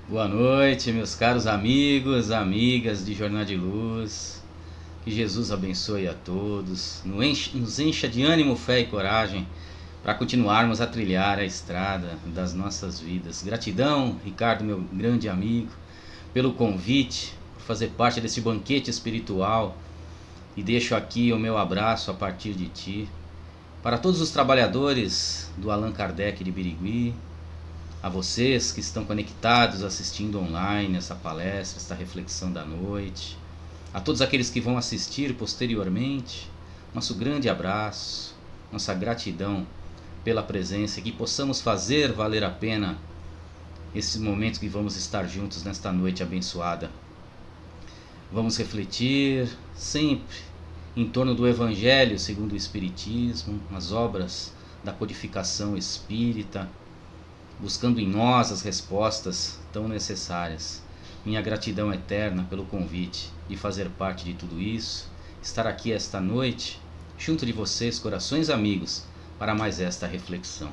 Boa noite, meus caros amigos, amigas de Jornada de Luz. Que Jesus abençoe a todos, nos encha de ânimo, fé e coragem para continuarmos a trilhar a estrada das nossas vidas. Gratidão, Ricardo, meu grande amigo, pelo convite, por fazer parte desse banquete espiritual. E deixo aqui o meu abraço a partir de ti para todos os trabalhadores do Allan Kardec de Birigui, a vocês que estão conectados assistindo online essa palestra, essa reflexão da noite, a todos aqueles que vão assistir posteriormente, nosso grande abraço, nossa gratidão pela presença, e que possamos fazer valer a pena esses momentos que vamos estar juntos nesta noite abençoada. Vamos refletir sempre em torno do Evangelho segundo o Espiritismo, as obras da codificação espírita, buscando em nós as respostas tão necessárias. Minha gratidão eterna pelo convite de fazer parte de tudo isso, estar aqui esta noite, junto de vocês, corações amigos, para mais esta reflexão.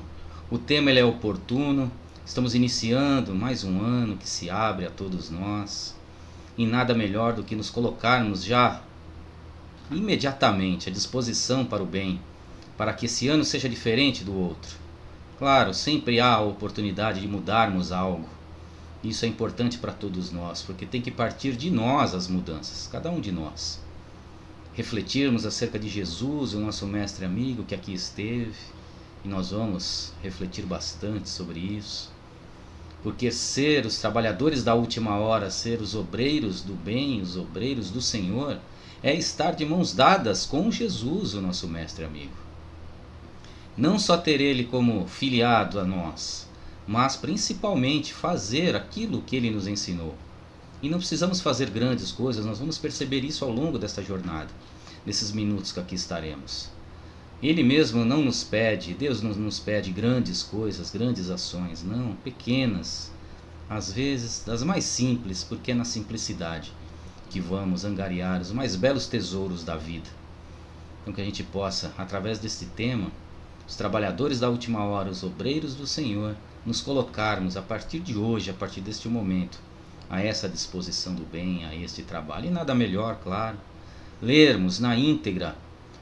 O tema ele é oportuno, estamos iniciando mais um ano que se abre a todos nós, e nada melhor do que nos colocarmos já imediatamente à disposição para o bem, para que esse ano seja diferente do outro. Claro, sempre há a oportunidade de mudarmos algo. Isso é importante para todos nós, porque tem que partir de nós as mudanças, cada um de nós. Refletirmos acerca de Jesus, o nosso mestre amigo que aqui esteve, e nós vamos refletir bastante sobre isso. Porque ser os trabalhadores da última hora, ser os obreiros do bem, os obreiros do Senhor, é estar de mãos dadas com Jesus, o nosso mestre amigo. Não só ter ele como filiado a nós, mas principalmente fazer aquilo que ele nos ensinou. E não precisamos fazer grandes coisas, nós vamos perceber isso ao longo desta jornada, nesses minutos que aqui estaremos. Ele mesmo não nos pede, Deus não nos pede grandes coisas, grandes ações, não, pequenas, às vezes das mais simples, porque é na simplicidade que vamos angariar os mais belos tesouros da vida. Então que a gente possa, através deste tema, os trabalhadores da última hora, os obreiros do Senhor, nos colocarmos a partir de hoje, a partir deste momento, a essa disposição do bem, a este trabalho. E nada melhor, claro, lermos na íntegra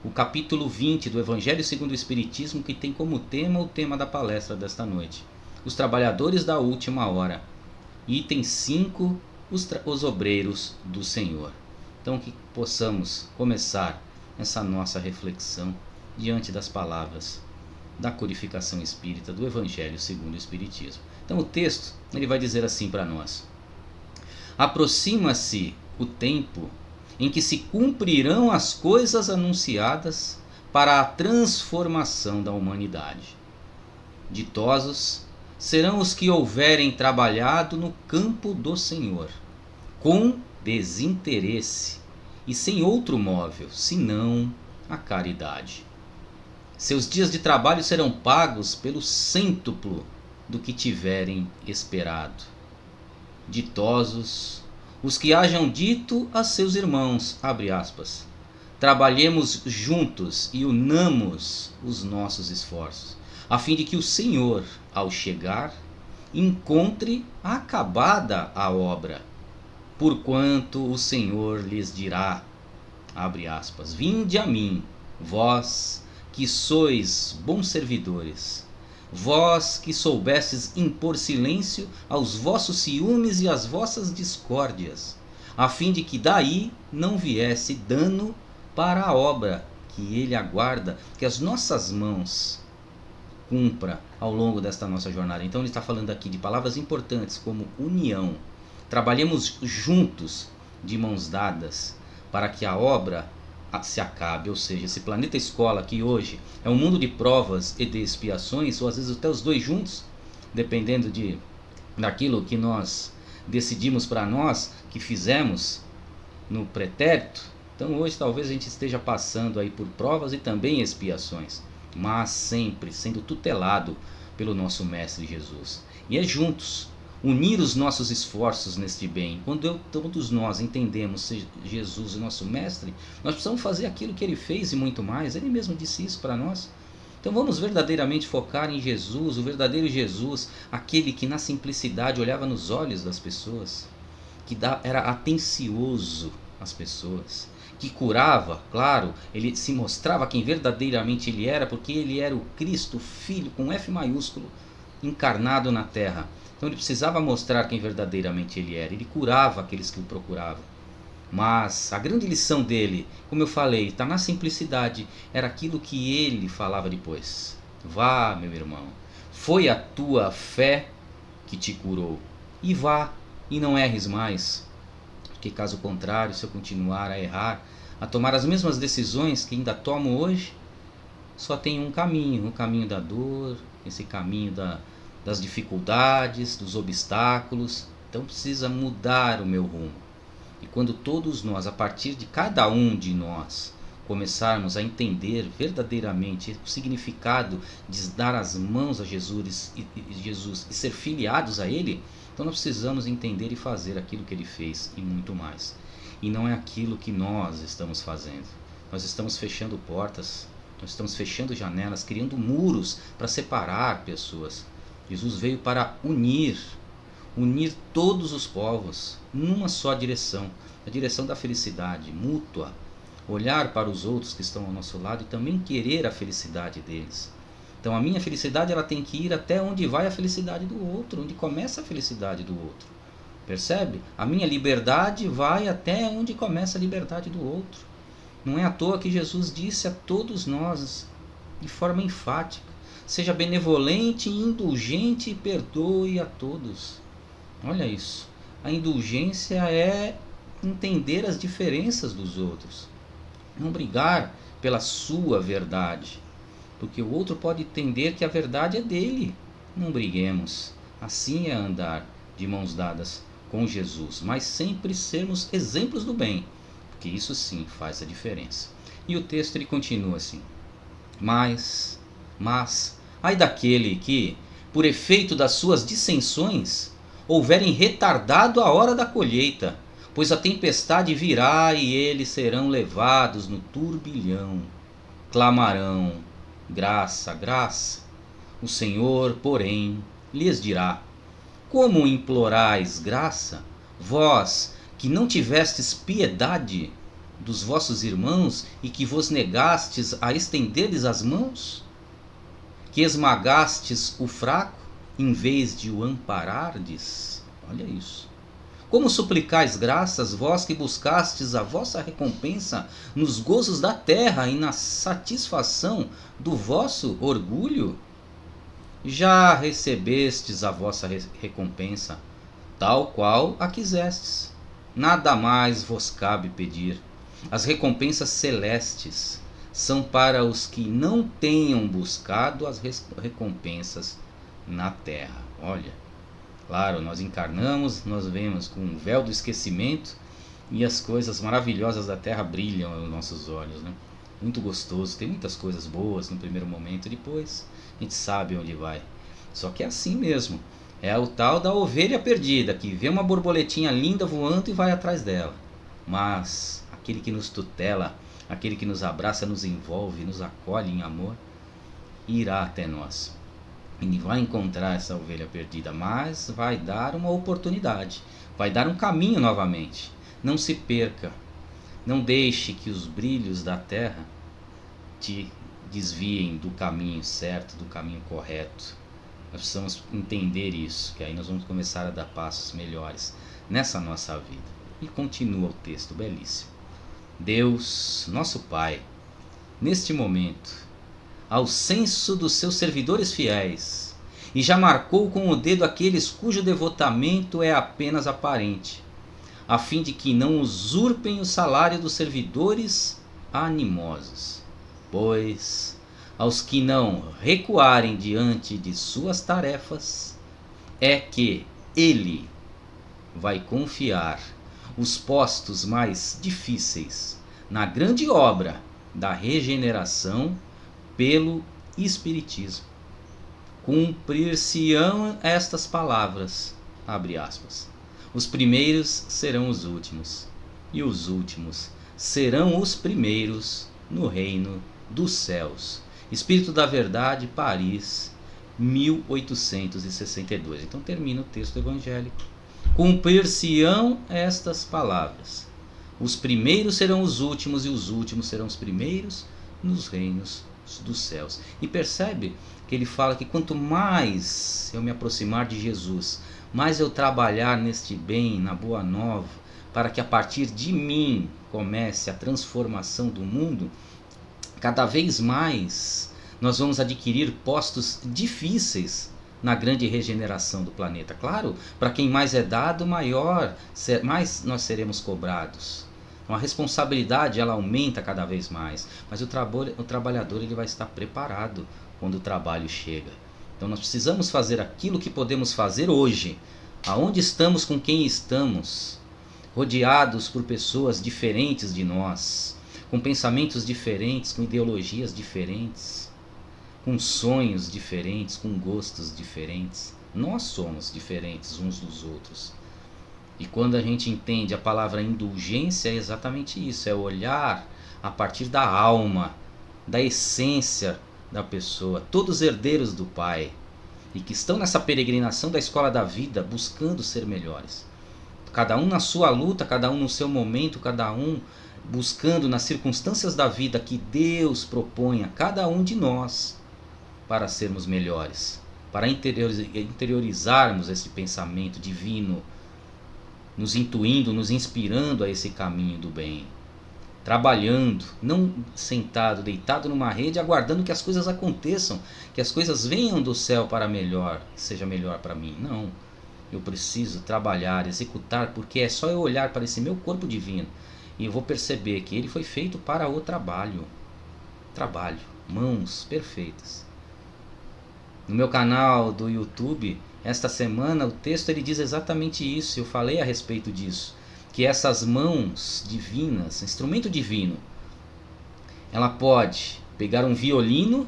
o capítulo 20 do Evangelho segundo o Espiritismo, que tem como tema o tema da palestra desta noite. Os trabalhadores da última hora. Item 5, os obreiros do Senhor. Então que possamos começar essa nossa reflexão diante das palavras da codificação espírita do Evangelho segundo o Espiritismo. Então o texto ele vai dizer assim para nós: aproxima-se o tempo em que se cumprirão as coisas anunciadas para a transformação da humanidade. Ditosos serão os que houverem trabalhado no campo do Senhor, com desinteresse e sem outro móvel, senão a caridade. Seus dias de trabalho serão pagos pelo cêntuplo do que tiverem esperado. Ditosos os que hajam dito a seus irmãos, abre aspas, trabalhemos juntos e unamos os nossos esforços, a fim de que o Senhor, ao chegar, encontre acabada a obra, porquanto o Senhor lhes dirá, abre aspas, vinde a mim, vós que sois bons servidores, vós que soubestes impor silêncio aos vossos ciúmes e às vossas discórdias, a fim de que daí não viesse dano para a obra que ele aguarda que as nossas mãos cumpra ao longo desta nossa jornada. Então ele está falando aqui de palavras importantes como união. Trabalhemos juntos, de mãos dadas, para que a obra se acabe, ou seja, esse planeta escola que hoje é um mundo de provas e de expiações, ou às vezes até os dois juntos, dependendo daquilo que nós decidimos para nós, que fizemos no pretérito. Então hoje talvez a gente esteja passando aí por provas e também expiações, mas sempre sendo tutelado pelo nosso Mestre Jesus. E é juntos, unir os nossos esforços neste bem. Quando todos nós entendemos Jesus, o nosso Mestre, nós precisamos fazer aquilo que Ele fez e muito mais. Ele mesmo disse isso para nós. Então vamos verdadeiramente focar em Jesus, o verdadeiro Jesus, aquele que na simplicidade olhava nos olhos das pessoas, que era atencioso às pessoas, que curava, claro, ele se mostrava quem verdadeiramente ele era, porque ele era o Cristo, Filho, com F maiúsculo, encarnado na terra. Então ele precisava mostrar quem verdadeiramente ele era, ele curava aqueles que o procuravam. Mas a grande lição dele, como eu falei, está na simplicidade, era aquilo que ele falava depois. Vá, meu irmão, foi a tua fé que te curou, e vá, e não erres mais. Porque caso contrário, se eu continuar a errar, a tomar as mesmas decisões que ainda tomo hoje, só tem um caminho, o caminho da dor, esse caminho das dificuldades, dos obstáculos. Então precisa mudar o meu rumo. E quando todos nós, a partir de cada um de nós, começarmos a entender verdadeiramente o significado de dar as mãos a Jesus e ser filiados a Ele, então nós precisamos entender e fazer aquilo que Ele fez e muito mais. E não é aquilo que nós estamos fazendo. Nós estamos fechando portas, nós estamos fechando janelas, criando muros para separar pessoas. Jesus veio para unir todos os povos numa só direção, a direção da felicidade mútua, olhar para os outros que estão ao nosso lado e também querer a felicidade deles. Então a minha felicidade ela tem que ir até onde vai a felicidade do outro, onde começa a felicidade do outro. Percebe? A minha liberdade vai até onde começa a liberdade do outro. Não é à toa que Jesus disse a todos nós, de forma enfática, seja benevolente e indulgente e perdoe a todos. Olha isso. A indulgência é entender as diferenças dos outros. Não brigar pela sua verdade. Porque o outro pode entender que a verdade é dele. Não briguemos. Assim é andar de mãos dadas com Jesus. Mas sempre sermos exemplos do bem. Porque isso sim faz a diferença. E o texto ele continua assim. Mas, ai daquele que, por efeito das suas dissensões, houverem retardado a hora da colheita, pois a tempestade virá e eles serão levados no turbilhão. Clamarão, graça, graça. O Senhor, porém, lhes dirá: como implorais graça, vós que não tivestes piedade dos vossos irmãos e que vos negastes a estender-lhes as mãos? Que esmagastes o fraco em vez de o amparardes? Olha isso. Como suplicais graças, vós que buscastes a vossa recompensa nos gozos da terra e na satisfação do vosso orgulho? Já recebestes a vossa recompensa, tal qual a quisestes. Nada mais vos cabe pedir. As recompensas celestes são para os que não tenham buscado as recompensas na terra. Olha, claro, nós encarnamos, nós vemos com o véu do esquecimento e as coisas maravilhosas da terra brilham aos nossos olhos, né? Muito gostoso, tem muitas coisas boas no primeiro momento, depois a gente sabe onde vai. Só que é assim mesmo, é o tal da ovelha perdida, que vê uma borboletinha linda voando e vai atrás dela. Mas aquele que nos tutela, aquele que nos abraça, nos envolve, nos acolhe em amor, irá até nós. E vai encontrar essa ovelha perdida, mas vai dar uma oportunidade, vai dar um caminho novamente. Não se perca, não deixe que os brilhos da terra te desviem do caminho certo, do caminho correto. Nós precisamos entender isso, que aí nós vamos começar a dar passos melhores nessa nossa vida. E continua o texto, belíssimo. Deus, nosso Pai, neste momento, ao censo dos seus servidores fiéis, e já marcou com o dedo aqueles cujo devotamento é apenas aparente, a fim de que não usurpem o salário dos servidores animosos. Pois, aos que não recuarem diante de suas tarefas, é que Ele vai confiar os postos mais difíceis na grande obra da regeneração pelo Espiritismo. Cumprir-se-ão estas palavras, abre aspas, os primeiros serão os últimos, e os últimos serão os primeiros no reino dos céus. Espírito da Verdade, Paris, 1862. Então termina o texto evangélico. Cumprir-se-ão estas palavras: os primeiros serão os últimos e os últimos serão os primeiros nos reinos dos céus. E percebe que ele fala que quanto mais eu me aproximar de Jesus, mais eu trabalhar neste bem, na boa nova, para que a partir de mim comece a transformação do mundo, cada vez mais nós vamos adquirir postos difíceis na grande regeneração do planeta. Claro, para quem mais é dado, mais nós seremos cobrados. A responsabilidade ela aumenta cada vez mais, mas o trabalhador ele vai estar preparado quando o trabalho chega. Então nós precisamos fazer aquilo que podemos fazer hoje, aonde estamos, com quem estamos, rodeados por pessoas diferentes de nós, com pensamentos diferentes, com ideologias diferentes, com sonhos diferentes, com gostos diferentes. Nós somos diferentes uns dos outros. E quando a gente entende a palavra indulgência, é exatamente isso, é olhar a partir da alma, da essência da pessoa, todos herdeiros do Pai, e que estão nessa peregrinação da escola da vida, buscando ser melhores. Cada um na sua luta, cada um no seu momento, cada um buscando nas circunstâncias da vida que Deus propõe a cada um de nós para sermos melhores, para interiorizarmos esse pensamento divino, nos intuindo, nos inspirando a esse caminho do bem. Trabalhando, não sentado, deitado numa rede, aguardando que as coisas aconteçam, que as coisas venham do céu para melhor, que seja melhor para mim. Não, eu preciso trabalhar, executar, porque é só eu olhar para esse meu corpo divino e eu vou perceber que ele foi feito para o trabalho. Trabalho, mãos perfeitas. No meu canal do YouTube, esta semana, o texto ele diz exatamente isso. Eu falei a respeito disso, que essas mãos divinas, instrumento divino, ela pode pegar um violino,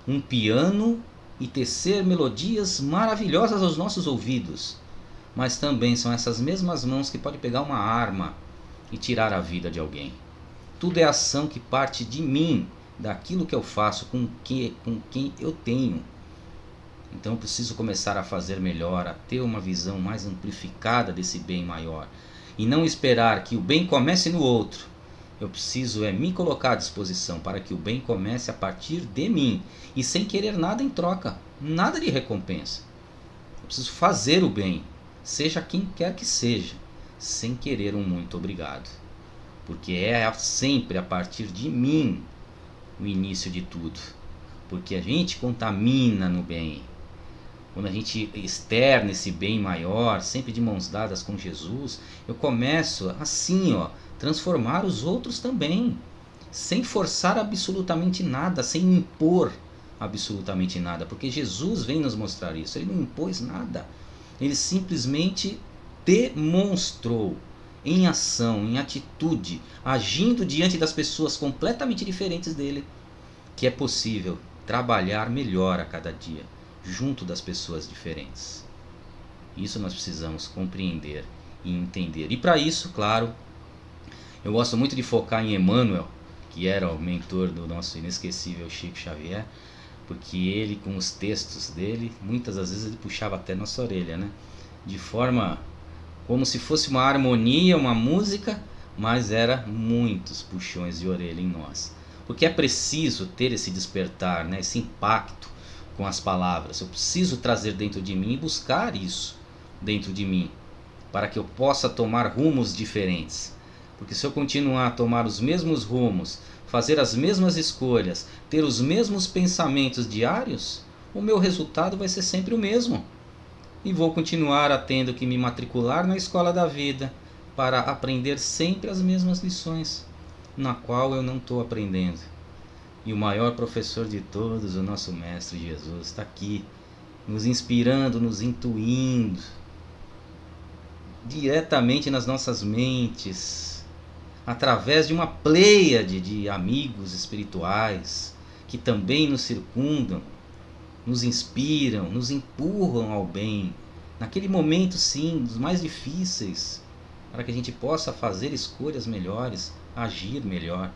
um piano e tecer melodias maravilhosas aos nossos ouvidos, mas também são essas mesmas mãos que podem pegar uma arma e tirar a vida de alguém. Tudo é ação que parte de mim, daquilo que eu faço, com quem eu tenho. Então eu preciso começar a fazer melhor, a ter uma visão mais amplificada desse bem maior. E não esperar que o bem comece no outro. Eu preciso me colocar à disposição para que o bem comece a partir de mim. E sem querer nada em troca, nada de recompensa. Eu preciso fazer o bem, seja quem quer que seja, sem querer um muito obrigado. Porque é sempre a partir de mim o início de tudo. Porque a gente contamina no bem. Quando a gente externa esse bem maior, sempre de mãos dadas com Jesus, eu começo assim, transformar os outros também, sem forçar absolutamente nada, sem impor absolutamente nada, porque Jesus vem nos mostrar isso. Ele não impôs nada, ele simplesmente demonstrou em ação, em atitude, agindo diante das pessoas completamente diferentes dele, que é possível trabalhar melhor a cada dia junto das pessoas diferentes. Isso nós precisamos compreender e entender. E para isso, claro, eu gosto muito de focar em Emmanuel, que era o mentor do nosso inesquecível Chico Xavier, porque ele, com os textos dele, muitas das vezes ele puxava até nossa orelha, né? De forma como se fosse uma harmonia, uma música, mas era muitos puxões de orelha em nós. Porque é preciso ter esse despertar, né? Esse impacto com as palavras. Eu preciso trazer dentro de mim e buscar isso dentro de mim, para que eu possa tomar rumos diferentes. Porque se eu continuar a tomar os mesmos rumos, fazer as mesmas escolhas, ter os mesmos pensamentos diários, o meu resultado vai ser sempre o mesmo. E vou continuar tendo que me matricular na escola da vida para aprender sempre as mesmas lições, na qual eu não estou aprendendo. E o maior professor de todos, o nosso Mestre Jesus, está aqui, nos inspirando, nos intuindo, diretamente nas nossas mentes, através de uma pleiade de amigos espirituais, que também nos circundam, nos inspiram, nos empurram ao bem, naquele momento sim, dos mais difíceis, para que a gente possa fazer escolhas melhores, agir melhor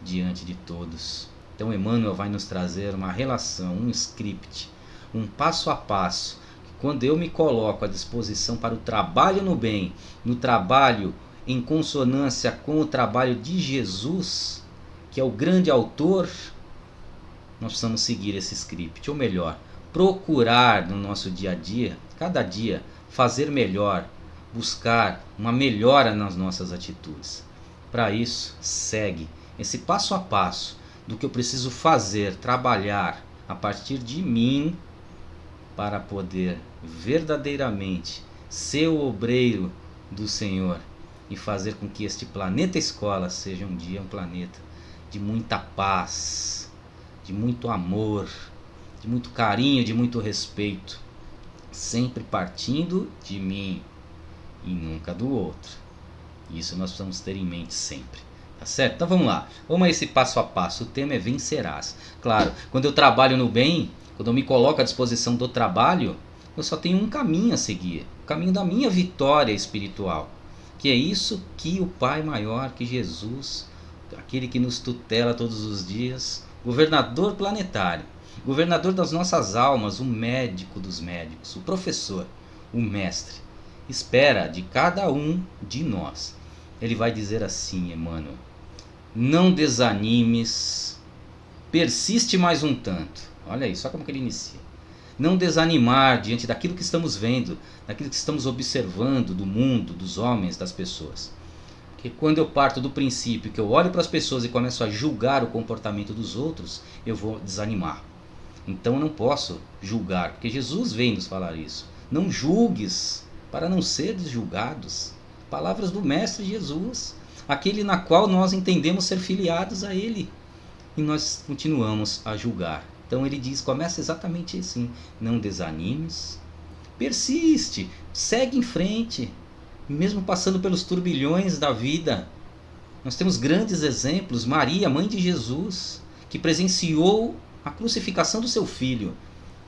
diante de todos. Então Emmanuel vai nos trazer uma relação, um script, um passo a passo. Quando eu me coloco à disposição para o trabalho no bem, no trabalho em consonância com o trabalho de Jesus, que é o grande autor, nós precisamos seguir esse script, ou melhor, procurar no nosso dia a dia, cada dia, fazer melhor, buscar uma melhora nas nossas atitudes. Para isso, segue esse passo a passo do que eu preciso fazer, trabalhar a partir de mim, para poder verdadeiramente ser o obreiro do Senhor e fazer com que este planeta escola seja um dia um planeta de muita paz, de muito amor, de muito carinho, de muito respeito, sempre partindo de mim e nunca do outro. Isso nós precisamos ter em mente sempre. Tá certo? Então vamos lá. Vamos a esse passo a passo. O tema é vencerás. Claro, quando eu trabalho no bem, quando eu me coloco à disposição do trabalho, eu só tenho um caminho a seguir. O caminho da minha vitória espiritual. Que é isso que o Pai maior, que Jesus, aquele que nos tutela todos os dias, governador planetário, governador das nossas almas, o médico dos médicos, o professor, o mestre, espera de cada um de nós. Ele vai dizer assim, Emmanuel: não desanimes, persiste mais um tanto. Olha aí, só como que ele inicia. Não desanimar diante daquilo que estamos vendo, daquilo que estamos observando do mundo, dos homens, das pessoas. Porque quando eu parto do princípio que eu olho para as pessoas e começo a julgar o comportamento dos outros, eu vou desanimar. Então eu não posso julgar, porque Jesus vem nos falar isso. Não julgues, para não seres julgados. Palavras do Mestre Jesus, aquele na qual nós entendemos ser filiados a Ele. E nós continuamos a julgar. Então ele diz, começa exatamente assim: não desanimes, persiste, segue em frente, mesmo passando pelos turbilhões da vida. Nós temos grandes exemplos. Maria, mãe de Jesus, que presenciou a crucificação do seu filho,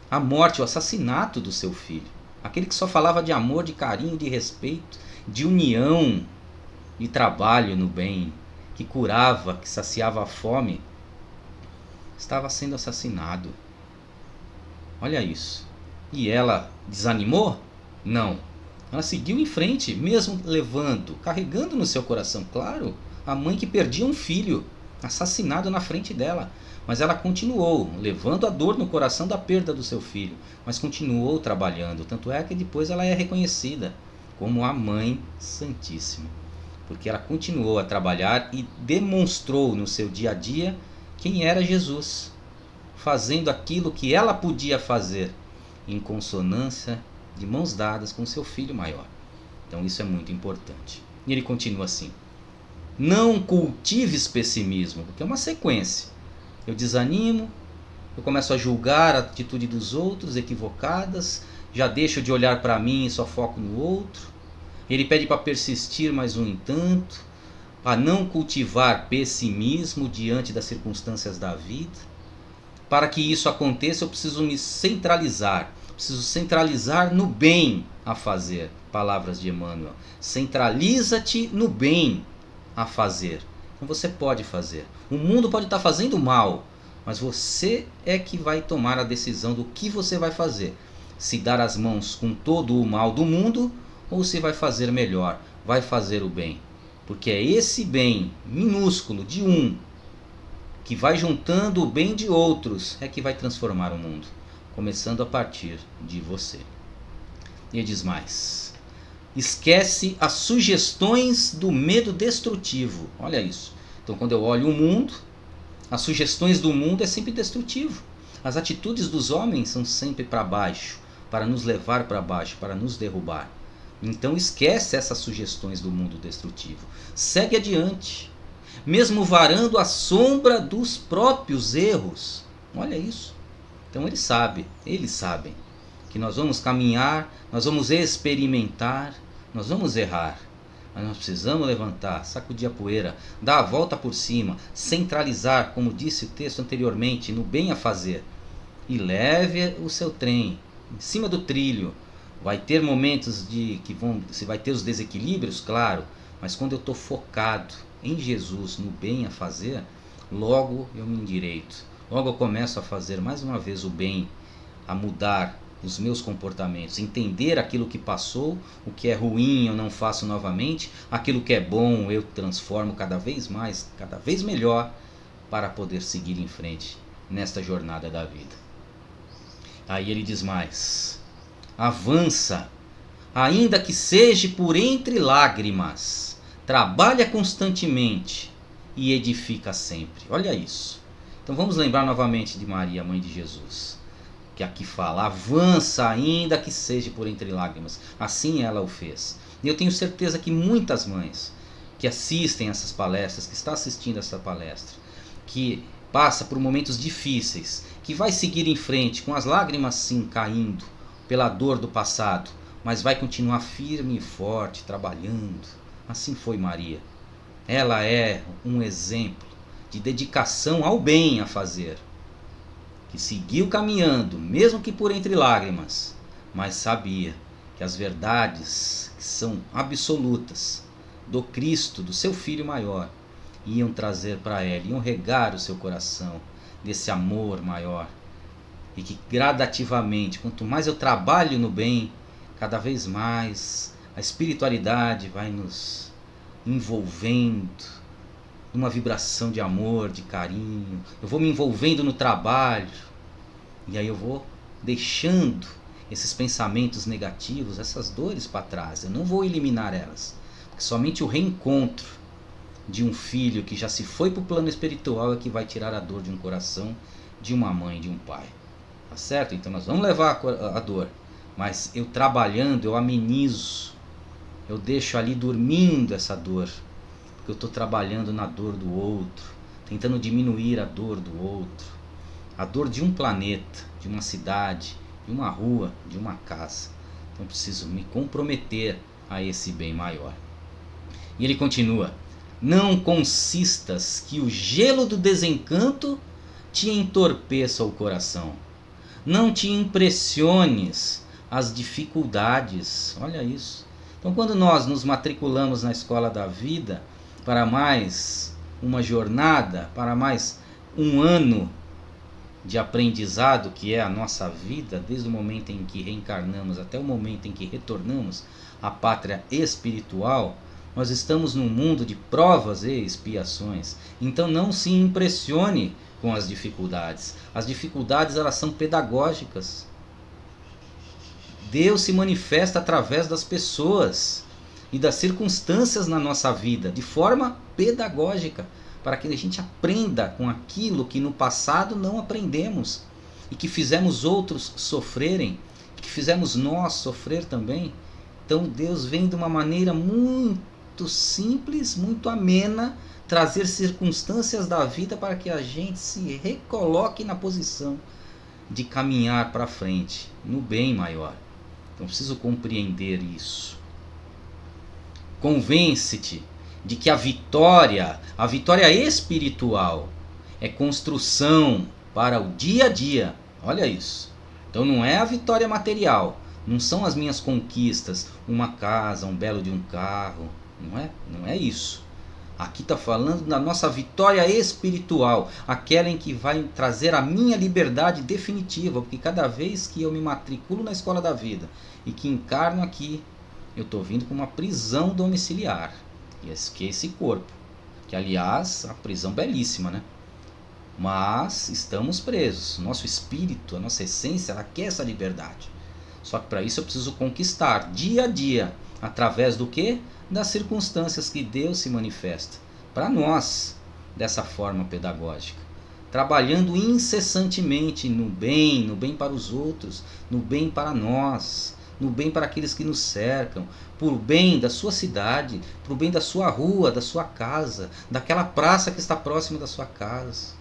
a morte, o assassinato do seu filho. Aquele que só falava de amor, de carinho, de respeito, de união, de trabalho no bem, que curava, que saciava a fome, estava sendo assassinado. Olha isso. E ela desanimou? Não. Ela seguiu em frente, mesmo levando, carregando no seu coração, claro, a mãe que perdia um filho, assassinado na frente dela. Mas ela continuou, levando a dor no coração da perda do seu filho, mas continuou trabalhando. Tanto é que depois ela é reconhecida como a Mãe Santíssima, porque ela continuou a trabalhar e demonstrou no seu dia a dia quem era Jesus, fazendo aquilo que ela podia fazer, em consonância, de mãos dadas com seu filho maior. Então isso é muito importante. E ele continua assim: não cultives pessimismo, porque é uma sequência. Eu desanimo, eu começo a julgar a atitude dos outros equivocadas, já deixo de olhar para mim e só foco no outro. Ele pede para persistir mais um entanto, para não cultivar pessimismo diante das circunstâncias da vida. Para que isso aconteça, eu preciso me centralizar. Preciso centralizar no bem a fazer. Palavras de Emmanuel. Centraliza-te no bem a fazer. Então você pode fazer. O mundo pode estar fazendo mal, mas você é que vai tomar a decisão do que você vai fazer. Se dar as mãos com todo o mal do mundo, ou se vai fazer melhor, vai fazer o bem. Porque é esse bem minúsculo de um, que vai juntando o bem de outros, é que vai transformar o mundo, começando a partir de você. E ele diz mais: esquece as sugestões do medo destrutivo. Olha isso. Então quando eu olho o mundo, as sugestões do mundo é sempre destrutivo. As atitudes dos homens são sempre para baixo, para nos levar para baixo, para nos derrubar. Então esquece essas sugestões do mundo destrutivo. Segue adiante, mesmo varando a sombra dos próprios erros. Olha isso. Então eles sabem que nós vamos caminhar, nós vamos experimentar, nós vamos errar. Mas nós precisamos levantar, sacudir a poeira, dar a volta por cima, centralizar, como disse o texto anteriormente, no bem a fazer. E leve o seu trem em cima do trilho. Vai ter momentos se vai ter os desequilíbrios, claro, mas quando eu estou focado em Jesus, no bem a fazer, logo eu me endireito. Logo eu começo a fazer mais uma vez o bem, a mudar os meus comportamentos, entender aquilo que passou, o que é ruim eu não faço novamente, aquilo que é bom eu transformo cada vez mais, cada vez melhor, para poder seguir em frente nesta jornada da vida. Aí ele diz mais: avança, ainda que seja por entre lágrimas, trabalha constantemente e edifica sempre. Olha isso. Então vamos lembrar novamente de Maria, mãe de Jesus, que aqui fala: avança ainda que seja por entre lágrimas. Assim ela o fez. E eu tenho certeza que muitas mães que assistem essas palestras, que está assistindo essa palestra, que passa por momentos difíceis, que vai seguir em frente com as lágrimas sim caindo pela dor do passado, mas vai continuar firme e forte, trabalhando. Assim foi Maria. Ela é um exemplo de dedicação ao bem a fazer, que seguiu caminhando, mesmo que por entre lágrimas, mas sabia que as verdades que são absolutas do Cristo, do seu Filho maior, iam trazer para ela, iam regar o seu coração desse amor maior. E que gradativamente, quanto mais eu trabalho no bem, cada vez mais a espiritualidade vai nos envolvendo numa vibração de amor, de carinho. Eu vou me envolvendo no trabalho, e aí eu vou deixando esses pensamentos negativos, essas dores para trás. Eu não vou eliminar elas, porque somente o reencontro de um filho que já se foi para o plano espiritual é que vai tirar a dor de um coração, de uma mãe, de um pai. Tá certo? Então nós vamos levar a dor, mas eu trabalhando, eu amenizo, eu deixo ali dormindo essa dor, porque eu estou trabalhando na dor do outro, tentando diminuir a dor do outro, a dor de um planeta, de uma cidade, de uma rua, de uma casa. Então eu preciso me comprometer a esse bem maior. E ele continua: não consistas que o gelo do desencanto te entorpeça o coração. Não te impressiones as dificuldades. Olha isso. Então quando nós nos matriculamos na escola da vida para mais uma jornada, para mais um ano de aprendizado, que é a nossa vida, desde o momento em que reencarnamos até o momento em que retornamos à pátria espiritual, nós estamos num mundo de provas e expiações. Então não se impressione com as dificuldades. As dificuldades, elas são pedagógicas. Deus se manifesta através das pessoas e das circunstâncias na nossa vida, de forma pedagógica, para que a gente aprenda com aquilo que no passado não aprendemos e que fizemos outros sofrerem, que fizemos nós sofrer também. Então Deus vem de uma maneira muito simples, muito amena, trazer circunstâncias da vida para que a gente se recoloque na posição de caminhar para frente, no bem maior. Então preciso compreender isso. Convence-te de que a vitória espiritual é construção para o dia a dia. Olha isso. Então não é a vitória material, não são as minhas conquistas, uma casa, um belo de um carro, não é isso. Aqui está falando da nossa vitória espiritual, aquela em que vai trazer a minha liberdade definitiva, porque cada vez que eu me matriculo na escola da vida e que encarno aqui, eu estou vindo com uma prisão domiciliar, que é esse corpo, que aliás, a prisão belíssima, né? Mas estamos presos, nosso espírito, a nossa essência, ela quer essa liberdade. Só que para isso eu preciso conquistar dia a dia, através do quê? Das circunstâncias que Deus se manifesta para nós dessa forma pedagógica, trabalhando incessantemente no bem para os outros, no bem para nós, no bem para aqueles que nos cercam, por bem da sua cidade, por bem da sua rua, da sua casa, daquela praça que está próxima da sua casa,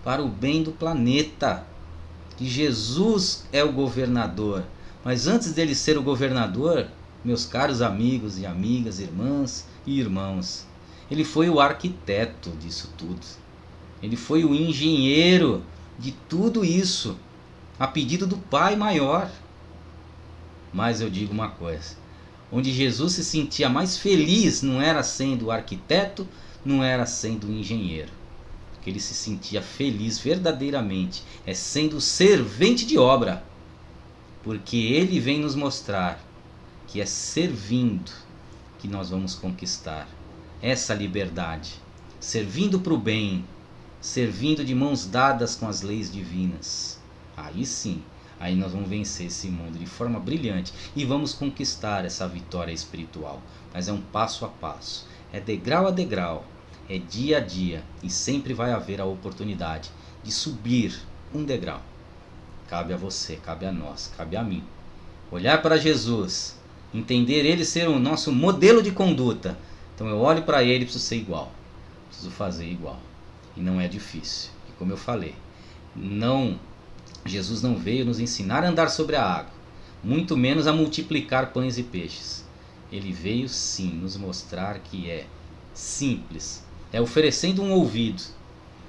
para o bem do planeta. Que Jesus é o governador, mas antes dele ser o governador, meus caros amigos e amigas, irmãs e irmãos, ele foi o arquiteto disso tudo. Ele foi o engenheiro de tudo isso, a pedido do Pai maior. Mas eu digo uma coisa, onde Jesus se sentia mais feliz não era sendo o arquiteto, não era sendo o engenheiro. que ele se sentia feliz verdadeiramente é sendo servente de obra, porque ele vem nos mostrar que é servindo que nós vamos conquistar essa liberdade, servindo para o bem, servindo de mãos dadas com as leis divinas. Aí sim, aí nós vamos vencer esse mundo de forma brilhante e vamos conquistar essa vitória espiritual. Mas é um passo a passo, é degrau a degrau, é dia a dia, e sempre vai haver a oportunidade de subir um degrau. Cabe a você, cabe a nós, cabe a mim olhar para Jesus, entender ele ser o nosso modelo de conduta. Então eu olho para ele e preciso ser igual, preciso fazer igual. E não é difícil, e como eu falei, Jesus não veio nos ensinar a andar sobre a água, muito menos a multiplicar pães e peixes. Ele veio sim nos mostrar que é simples, é oferecendo um ouvido,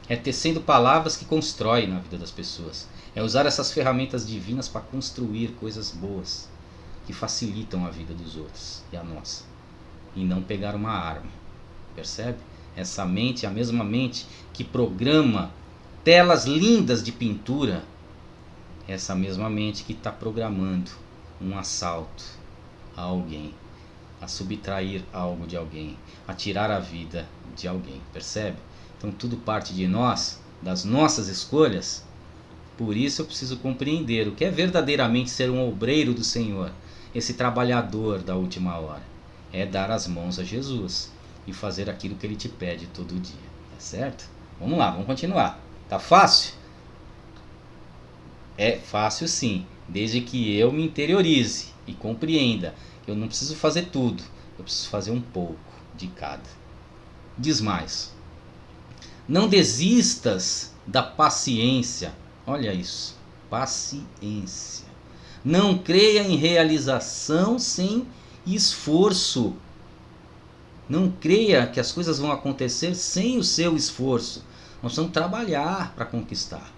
é tecendo palavras que constroem na vida das pessoas, é usar essas ferramentas divinas para construir coisas boas que facilitam a vida dos outros e a nossa, e não pegar uma arma. Percebe? Essa mente é a mesma mente que programa telas lindas de pintura, essa mesma mente que está programando um assalto a alguém, a subtrair algo de alguém, a tirar a vida de alguém. Percebe? Então tudo parte de nós, das nossas escolhas. Por isso eu preciso compreender o que é verdadeiramente ser um obreiro do Senhor, esse trabalhador da última hora. É dar as mãos a Jesus e fazer aquilo que ele te pede todo dia. Tá certo? Vamos lá, vamos continuar. Tá fácil? É fácil sim, desde que eu me interiorize e compreenda que eu não preciso fazer tudo, eu preciso fazer um pouco de cada. Diz mais: não desistas da paciência. Olha isso, paciência. Não creia em realização sem esforço. Não creia que as coisas vão acontecer sem o seu esforço. Nós precisamos trabalhar para conquistar.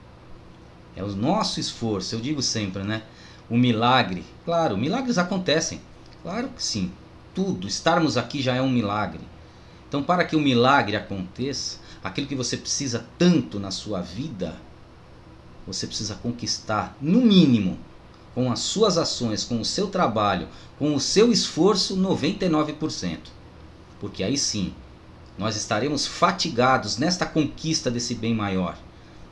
É o nosso esforço. Eu digo sempre, né? O milagre. Claro, milagres acontecem. Claro que sim. Tudo. Estarmos aqui já é um milagre. Então, para que o milagre aconteça, aquilo que você precisa tanto na sua vida, você precisa conquistar, no mínimo, com as suas ações, com o seu trabalho, com o seu esforço, 99%. Porque aí sim, nós estaremos fatigados nesta conquista desse bem maior,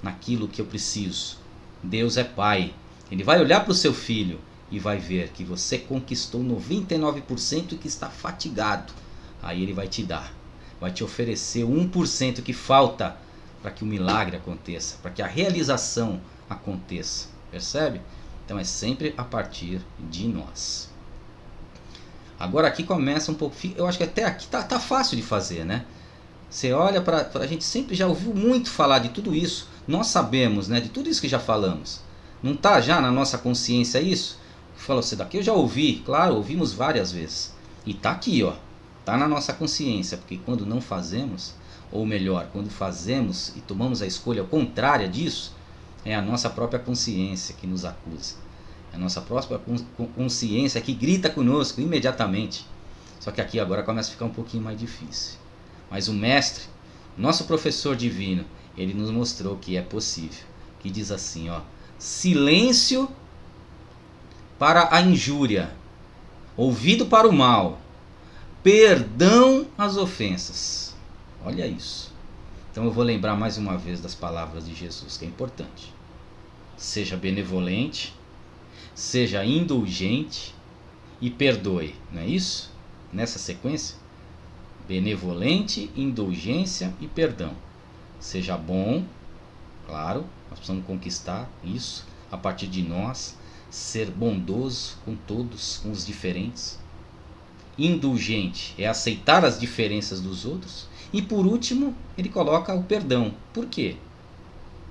naquilo que eu preciso. Deus é Pai. Ele vai olhar para o seu filho e vai ver que você conquistou 99% e que está fatigado. Aí ele vai te dar, vai te oferecer o 1% que falta para que o milagre aconteça, para que a realização aconteça. Percebe? Então é sempre a partir de nós. Agora aqui começa um pouco, eu acho que até aqui tá fácil de fazer, né? Você olha para a gente, sempre já ouviu muito falar de tudo isso. Nós sabemos, né, de tudo isso que já falamos. Não está já na nossa consciência isso? Falou, você daqui eu já ouvi, claro, ouvimos várias vezes. E está aqui, ó, está na nossa consciência, porque quando não fazemos, ou melhor, quando fazemos e tomamos a escolha contrária disso, é a nossa própria consciência que nos acusa. É a nossa própria consciência que grita conosco imediatamente. Só que aqui agora começa a ficar um pouquinho mais difícil. Mas o mestre, nosso professor divino, ele nos mostrou que é possível. Que diz assim, ó: silêncio para a injúria, ouvido para o mal, perdão às ofensas. Olha isso. Então eu vou lembrar mais uma vez das palavras de Jesus, que é importante. Seja benevolente, seja indulgente e perdoe. Não é isso? Nessa sequência? Benevolente, indulgência e perdão. Seja bom, claro, nós precisamos conquistar isso a partir de nós. Ser bondoso com todos, com os diferentes. Indulgente é aceitar as diferenças dos outros. E por último, ele coloca o perdão. Por quê?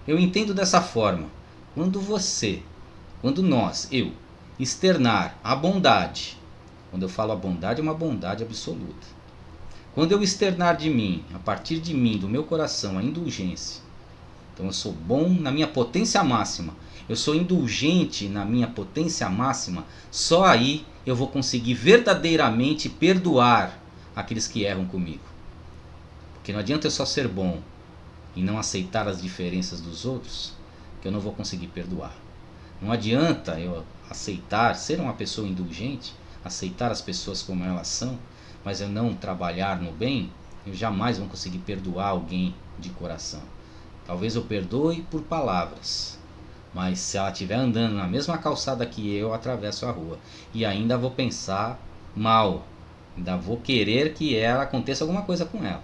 Eu entendo dessa forma. Quando nós, eu, externar a bondade, quando eu falo a bondade, é uma bondade absoluta. Quando eu externar de mim, a partir de mim, do meu coração, a indulgência, então eu sou bom na minha potência máxima, eu sou indulgente na minha potência máxima, só aí eu vou conseguir verdadeiramente perdoar aqueles que erram comigo. Porque não adianta eu só ser bom, e não aceitar as diferenças dos outros, que eu não vou conseguir perdoar. Não adianta eu aceitar, ser uma pessoa indulgente, aceitar as pessoas como elas são, mas eu não trabalhar no bem, eu jamais vou conseguir perdoar alguém de coração. Talvez eu perdoe por palavras, mas se ela estiver andando na mesma calçada que eu atravesso a rua, e ainda vou pensar mal, ainda vou querer que ela aconteça alguma coisa com ela.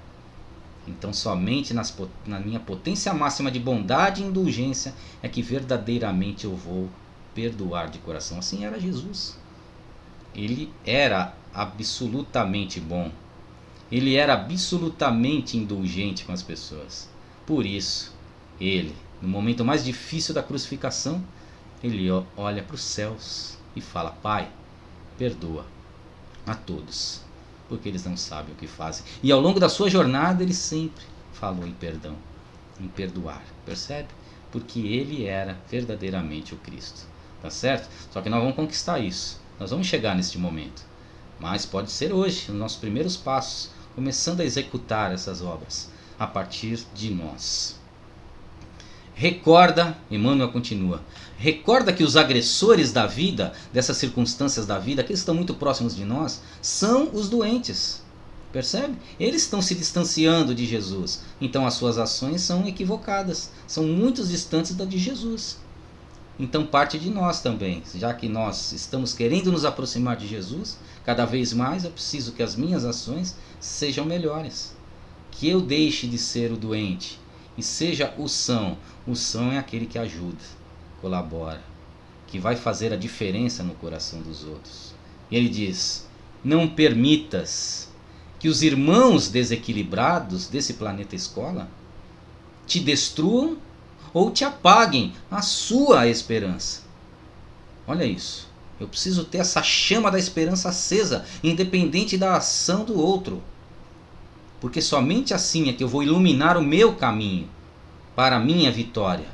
Então somente na minha potência máxima de bondade e indulgência é que verdadeiramente eu vou perdoar de coração. Assim era Jesus. Ele era absolutamente bom. Ele era absolutamente indulgente com as pessoas. Por isso, ele, no momento mais difícil da crucificação, ele olha para os céus e fala: Pai, perdoa a todos, porque eles não sabem o que fazem. E ao longo da sua jornada ele sempre falou em perdão, em perdoar, percebe? Porque ele era verdadeiramente o Cristo, tá certo? Só que nós vamos conquistar isso, nós vamos chegar neste momento, mas pode ser hoje, nos nossos primeiros passos, começando a executar essas obras a partir de nós. Recorda, Emmanuel continua, recorda que os agressores da vida, dessas circunstâncias da vida, aqueles que estão muito próximos de nós, são os doentes. Percebe? Eles estão se distanciando de Jesus. Então as suas ações são equivocadas, são muito distantes da de Jesus. Então parte de nós também, já que nós estamos querendo nos aproximar de Jesus, cada vez mais eu preciso que as minhas ações sejam melhores. Que eu deixe de ser o doente e seja o são. O são é aquele que ajuda, colabora, que vai fazer a diferença no coração dos outros. E ele diz: não permitas que os irmãos desequilibrados desse planeta escola te destruam ou te apaguem a sua esperança. Olha isso. Eu preciso ter essa chama da esperança acesa, independente da ação do outro. Porque somente assim é que eu vou iluminar o meu caminho para a minha vitória.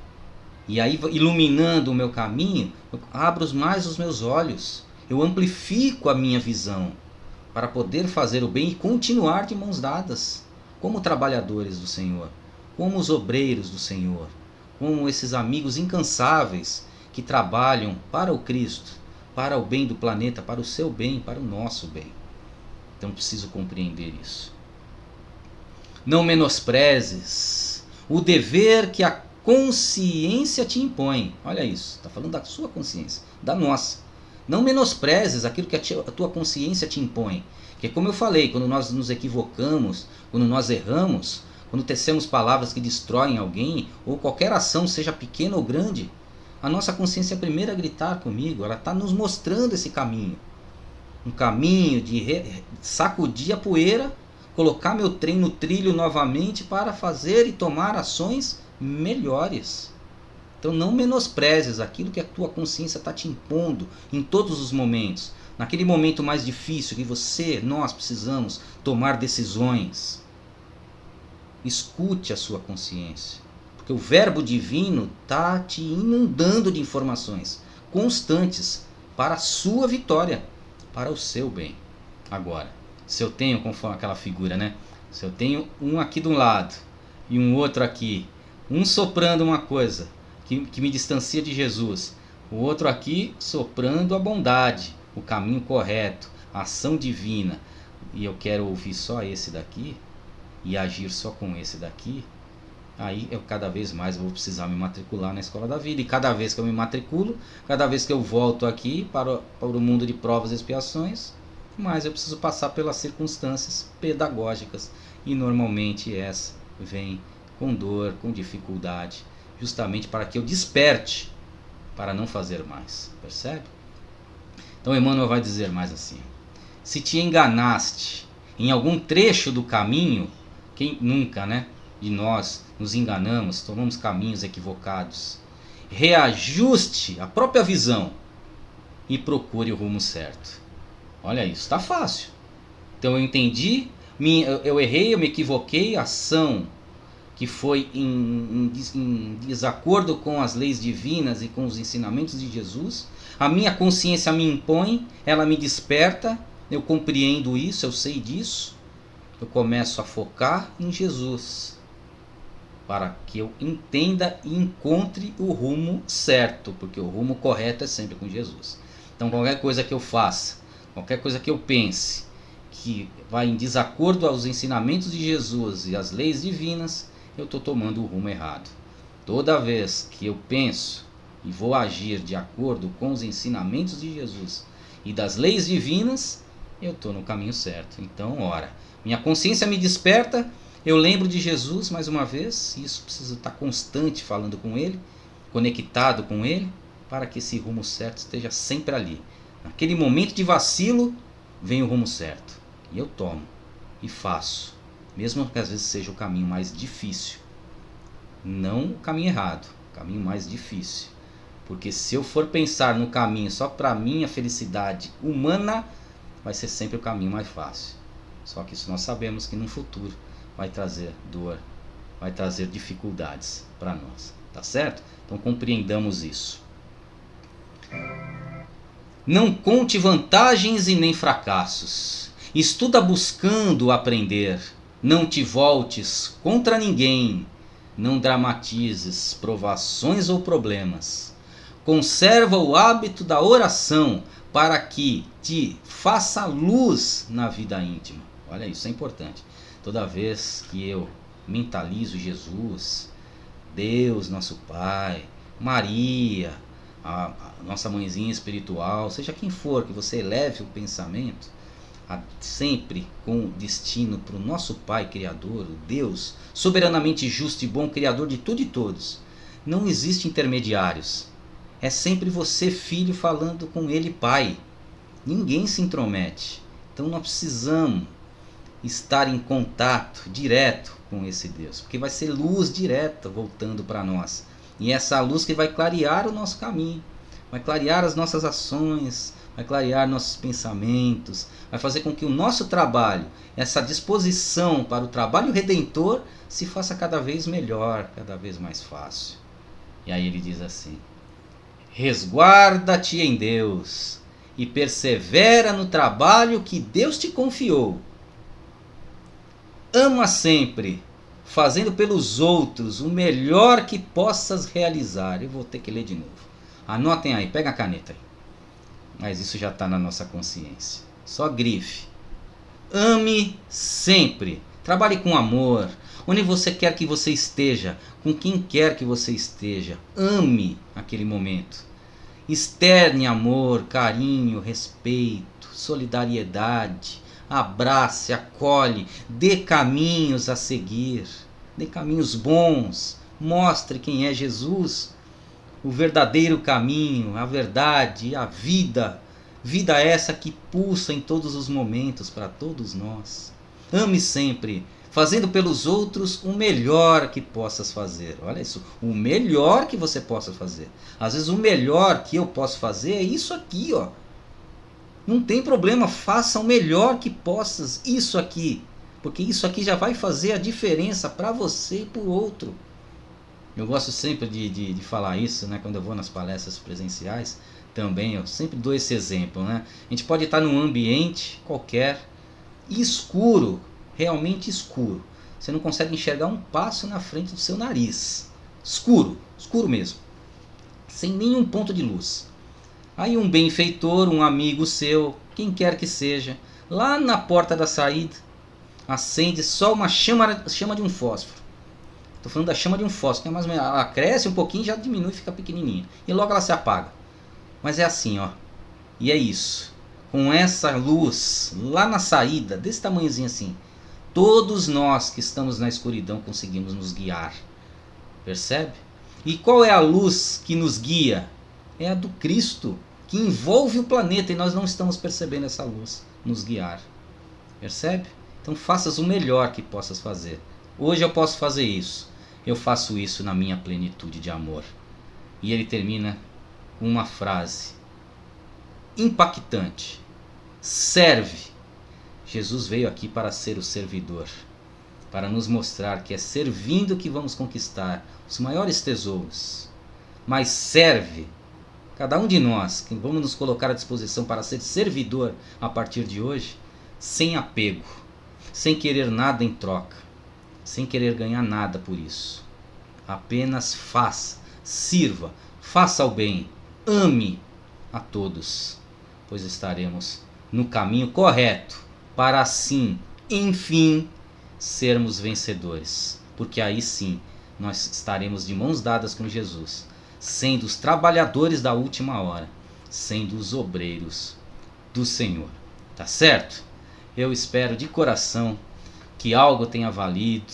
E aí, iluminando o meu caminho, eu abro mais os meus olhos. Eu amplifico a minha visão para poder fazer o bem e continuar de mãos dadas, como trabalhadores do Senhor, como os obreiros do Senhor, como esses amigos incansáveis que trabalham para o Cristo, para o bem do planeta, para o seu bem, para o nosso bem. Então preciso compreender isso. Não menosprezes o dever que a consciência te impõe. Olha isso, está falando da sua consciência, da nossa. Não menosprezes aquilo que a tua consciência te impõe. Porque como eu falei, quando nós nos equivocamos, quando nós erramos, quando tecemos palavras que destroem alguém, ou qualquer ação, seja pequena ou grande, a nossa consciência é a primeira a gritar comigo, ela está nos mostrando esse caminho. Um caminho de sacudir a poeira, colocar meu trem no trilho novamente para fazer e tomar ações melhores. Então não menosprezes aquilo que a tua consciência está te impondo em todos os momentos. Naquele momento mais difícil que nós precisamos tomar decisões. Escute a sua consciência. Porque o verbo divino está te inundando de informações constantes para a sua vitória, para o seu bem. Agora, se eu tenho, conforme aquela figura, né? Se eu tenho um aqui de um lado e um outro aqui, um soprando uma coisa que me distancia de Jesus, o outro aqui soprando a bondade, o caminho correto, a ação divina, e eu quero ouvir só esse daqui e agir só com esse daqui, aí eu cada vez mais vou precisar me matricular na escola da vida. E cada vez que eu me matriculo, cada vez que eu volto aqui para o mundo de provas e expiações, mais eu preciso passar pelas circunstâncias pedagógicas. E normalmente essa vem com dor, com dificuldade, justamente para que eu desperte para não fazer mais. Percebe? Então Emmanuel vai dizer mais assim: se te enganaste em algum trecho do caminho, quem nunca, né? De nós nos enganamos, tomamos caminhos equivocados. Reajuste a própria visão e procure o rumo certo. Olha isso, está fácil. Então eu entendi, eu errei, eu me equivoquei, a ação que foi em desacordo com as leis divinas e com os ensinamentos de Jesus. A minha consciência me impõe, ela me desperta, eu compreendo isso, eu sei disso. Eu começo a focar em Jesus, para que eu entenda e encontre o rumo certo, porque o rumo correto é sempre com Jesus. Então qualquer coisa que eu faça, qualquer coisa que eu pense, que vai em desacordo aos ensinamentos de Jesus e às leis divinas, eu estou tomando o rumo errado. Toda vez que eu penso e vou agir de acordo com os ensinamentos de Jesus e das leis divinas, eu estou no caminho certo. Então, ora, minha consciência me desperta, eu lembro de Jesus mais uma vez, e isso precisa estar constante falando com Ele, conectado com Ele, para que esse rumo certo esteja sempre ali. Naquele momento de vacilo, vem o rumo certo. E eu tomo e faço, mesmo que às vezes seja o caminho mais difícil. Não o caminho errado, o caminho mais difícil. Porque se eu for pensar no caminho só para minha felicidade humana, vai ser sempre o caminho mais fácil. Só que isso nós sabemos que no futuro vai trazer dor, vai trazer dificuldades para nós. Tá certo? Então compreendamos isso. Não conte vantagens e nem fracassos. Estuda buscando aprender. Não te voltes contra ninguém. Não dramatizes provações ou problemas. Conserva o hábito da oração para que te faça luz na vida íntima. Olha, isso é importante. Toda vez que eu mentalizo Jesus, Deus, nosso Pai, Maria, a nossa mãezinha espiritual, seja quem for, que você eleve o pensamento, sempre com destino para o nosso Pai Criador, o Deus, soberanamente justo e bom, Criador de tudo e todos. Não existe intermediários. É sempre você, filho, falando com Ele, Pai. Ninguém se intromete. Então nós precisamos estar em contato direto com esse Deus, porque vai ser luz direta voltando para nós. E essa luz que vai clarear o nosso caminho, vai clarear as nossas ações, vai clarear nossos pensamentos, vai fazer com que o nosso trabalho, essa disposição para o trabalho redentor, se faça cada vez melhor, cada vez mais fácil. E aí ele diz assim: resguarda-te em Deus e persevera no trabalho que Deus te confiou. Ama sempre, fazendo pelos outros o melhor que possas realizar. Eu vou ter que ler de novo. Anotem aí, pega a caneta aí. Mas isso já está na nossa consciência. Só grife. Ame sempre. Trabalhe com amor. Onde você quer que você esteja, com quem quer que você esteja. Ame aquele momento. Externe amor, carinho, respeito, solidariedade. Abrace, acolhe, dê caminhos a seguir, dê caminhos bons, mostre quem é Jesus, o verdadeiro caminho, a verdade, a vida, vida essa que pulsa em todos os momentos para todos nós. Ame sempre, fazendo pelos outros o melhor que possas fazer. Olha isso, o melhor que você possa fazer. Às vezes o melhor que eu posso fazer é isso aqui, ó. Não tem problema, faça o melhor que possas, isso aqui. Porque isso aqui já vai fazer a diferença para você e para o outro. Eu gosto sempre de falar isso, né? Quando eu vou nas palestras presenciais, também eu sempre dou esse exemplo, né? A gente pode estar num ambiente qualquer, escuro, realmente escuro. Você não consegue enxergar um passo na frente do seu nariz. Escuro, escuro mesmo. Sem nenhum ponto de luz. Aí um benfeitor, um amigo seu, quem quer que seja, lá na porta da saída, acende só uma chama de um fósforo. Estou falando da chama de um fósforo, que é mais ou menos, ela cresce um pouquinho, já diminui e fica pequenininha. E logo ela se apaga. Mas é assim, ó. E é isso. Com essa luz lá na saída, desse tamanhozinho assim, todos nós que estamos na escuridão conseguimos nos guiar. Percebe? E qual é a luz que nos guia? É a do Cristo, que envolve o planeta e nós não estamos percebendo essa luz nos guiar. Percebe? Então faças o melhor que possas fazer. Hoje eu posso fazer isso. Eu faço isso na minha plenitude de amor. E ele termina com uma frase impactante. Serve. Jesus veio aqui para ser o servidor, para nos mostrar que é servindo que vamos conquistar os maiores tesouros. Mas serve. Cada um de nós, que vamos nos colocar à disposição para ser servidor a partir de hoje, sem apego, sem querer nada em troca, sem querer ganhar nada por isso. Apenas faça, sirva, faça o bem, ame a todos, pois estaremos no caminho correto para assim, enfim, sermos vencedores. Porque aí sim nós estaremos de mãos dadas com Jesus, sendo os trabalhadores da última hora, sendo os obreiros do Senhor. Tá certo? Eu espero de coração que algo tenha valido,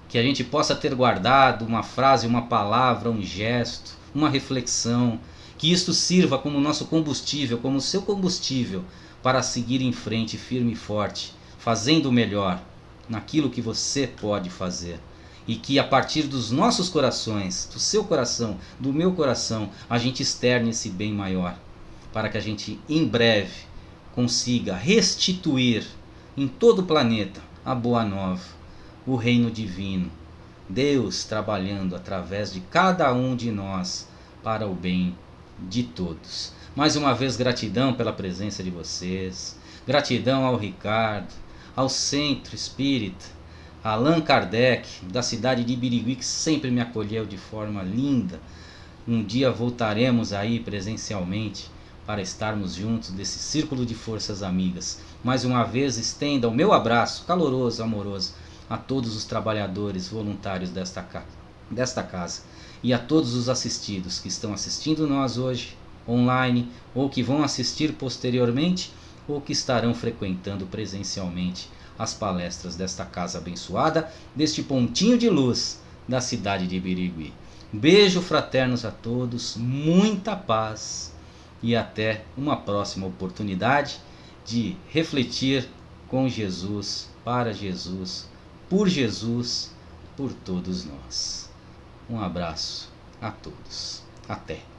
que a gente possa ter guardado uma frase, uma palavra, um gesto, uma reflexão, que isto sirva como nosso combustível, como o seu combustível, para seguir em frente firme e forte, fazendo o melhor naquilo que você pode fazer. E que a partir dos nossos corações, do seu coração, do meu coração, a gente externe esse bem maior, para que a gente em breve consiga restituir em todo o planeta a boa nova, o reino divino, Deus trabalhando através de cada um de nós para o bem de todos. Mais uma vez, gratidão pela presença de vocês, gratidão ao Ricardo, ao Centro Espírita, a Allan Kardec, da cidade de Birigui, que sempre me acolheu de forma linda. Um dia voltaremos aí presencialmente para estarmos juntos desse círculo de forças amigas. Mais uma vez, estenda o meu abraço caloroso, amoroso, a todos os trabalhadores voluntários desta casa e a todos os assistidos que estão assistindo nós hoje online, ou que vão assistir posteriormente, ou que estarão frequentando presencialmente as palestras desta casa abençoada, deste pontinho de luz da cidade de Birigui. Beijo fraternos a todos, muita paz e até uma próxima oportunidade de refletir com Jesus, para Jesus, por todos nós. Um abraço a todos. Até!